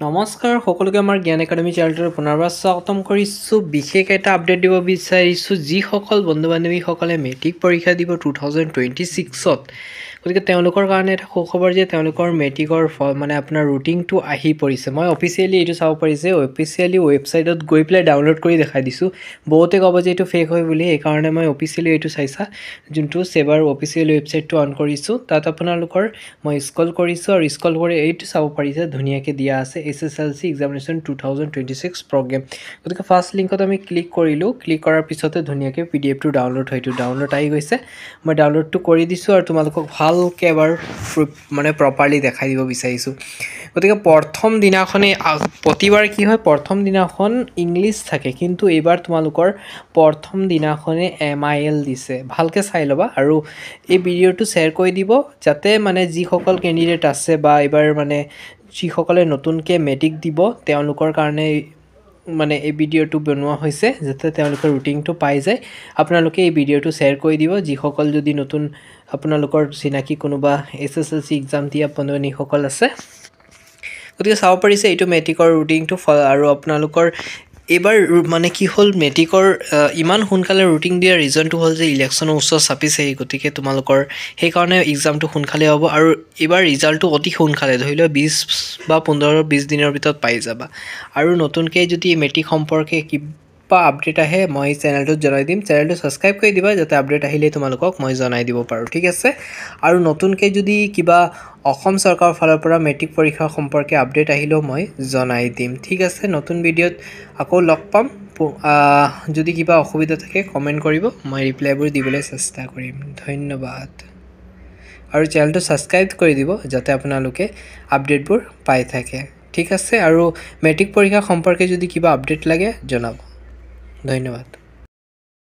নমস্কাৰ সকলোকে আমাৰ জ্ঞান একাডেমি চেনেলটোৰ পুনৰবাৰ স্বাগতম কৰিছোঁ। বিশেষ এটা আপডেট দিব বিচাৰিছোঁ যিসকল বন্ধু বান্ধৱীসকলে মেট্ৰিক পৰীক্ষা দিব 2026ত। গতিকে তেওঁলোকৰ কাৰণে এটা সুখবৰ যে তেওঁলোকৰ মেট্ৰিকৰ মানে আপোনাৰ ৰুটিনটো আহি পৰিছে। মই অফিচিয়েলি এইটো চাব পাৰিছে, অফিচিয়েলি ৱেবছাইটত গৈ পেলাই ডাউনলোড কৰি দেখাই দিছোঁ। বহুতে ক'ব যে এইটো ফেক হয় বুলি, সেইকাৰণে মই অফিচিয়েলি এইটো চাইছা যোনটো চেবাৰ অফিচিয়েল ৱেবছাইটটো অন কৰিছোঁ। তাত আপোনালোকৰ মই স্ক্ৰল কৰিছোঁ আৰু স্ক্ৰল কৰি এইটো চাব পাৰিছে ধুনীয়াকৈ দিয়া আছে SSLC এক্সামিনেশ্যন 2026 প্ৰগ্ৰেম। গতিকে ফাৰ্ষ্ট লিংকত আমি ক্লিক কৰিলোঁ। ক্লিক কৰাৰ পিছতে ধুনীয়াকৈ PDFটো ডাউনলোড হয়তো ডাউনলোড আহি গৈছে। মই ডাউনলোডটো কৰি দিছোঁ আৰু তোমালোকক ভালকৈ এবাৰ মানে প্ৰপাৰলি দেখাই দিব বিচাৰিছোঁ। গতিকে প্ৰথম দিনাখনেই প্ৰতিবাৰ কি হয়, প্ৰথম দিনাখন ইংলিছ থাকে, কিন্তু এইবাৰ তোমালোকৰ প্ৰথম দিনাখনে MIL দিছে। ভালকৈ চাই ল'বা আৰু এই ভিডিঅ'টো শ্বেয়াৰ কৰি দিব যাতে মানে যিসকল কেণ্ডিডেট আছে বা এইবাৰ মানে যিসকলে নতুনকৈ মেট্ৰিক দিব তেওঁলোকৰ কাৰণে মানে এই ভিডিঅ'টো বনোৱা হৈছে যাতে তেওঁলোকে ৰুটিনটো পাই যায়। আপোনালোকে এই ভিডিঅ'টো শ্বেয়াৰ কৰি দিব যিসকল যদি নতুন আপোনালোকৰ চিনাকি কোনোবা SSLC এক্সাম দিয়া বন্ধুসকল আছে। গতিকে চাব পাৰিছে এইটো মেট্ৰিকৰ ৰুটিনটো আৰু আপোনালোকৰ এইবাৰ মানে কি হ'ল মেট্ৰিকৰ ইমান সোনকালে ৰুটিন দিয়াৰ ৰিজনটো হ'ল যে ইলেকশ্যনৰ ওচৰ চাপিছেই। গতিকে তোমালোকৰ সেইকাৰণে এক্সামটো সোনকালে হ'ব আৰু এইবাৰ ৰিজাল্টটো অতি সোনকালে ধৰি লওক 20 বা 15-20 দিনৰ ভিতৰত পাই যাবা। আৰু নতুনকৈ যদি মেট্ৰিক সম্পৰ্কে কিবা আপডেট আহে মই চেনেলটোত জনাই দিম। চেনেলটো ছাবস্ক্ৰাইব কৰি দিবা যাতে আপডেট আহিলে তোমালোকক মই জনাই দিব পাৰোঁ, ঠিক আছে। আৰু নতুনকৈ যদি কিবা অসম চৰকাৰৰ ফালৰ পৰা মেট্ৰিক পৰীক্ষা সম্পৰ্কে আপডেট আহিলেও মই জনাই দিম, ঠিক আছে। নতুন ভিডিঅ'ত আকৌ লগ পাম। যদি কিবা অসুবিধা থাকে কমেণ্ট কৰিব, মই ৰিপ্লাইবোৰ দিবলৈ চেষ্টা কৰিম। ধন্যবাদ। আৰু চেনেলটো ছাবস্ক্ৰাইব কৰি দিব যাতে আপোনালোকে আপডেটবোৰ পাই থাকে, ঠিক আছে। আৰু মেট্ৰিক পৰীক্ষা সম্পৰ্কে যদি কিবা আপডেট লাগে জনাব। ধন্যবাদ।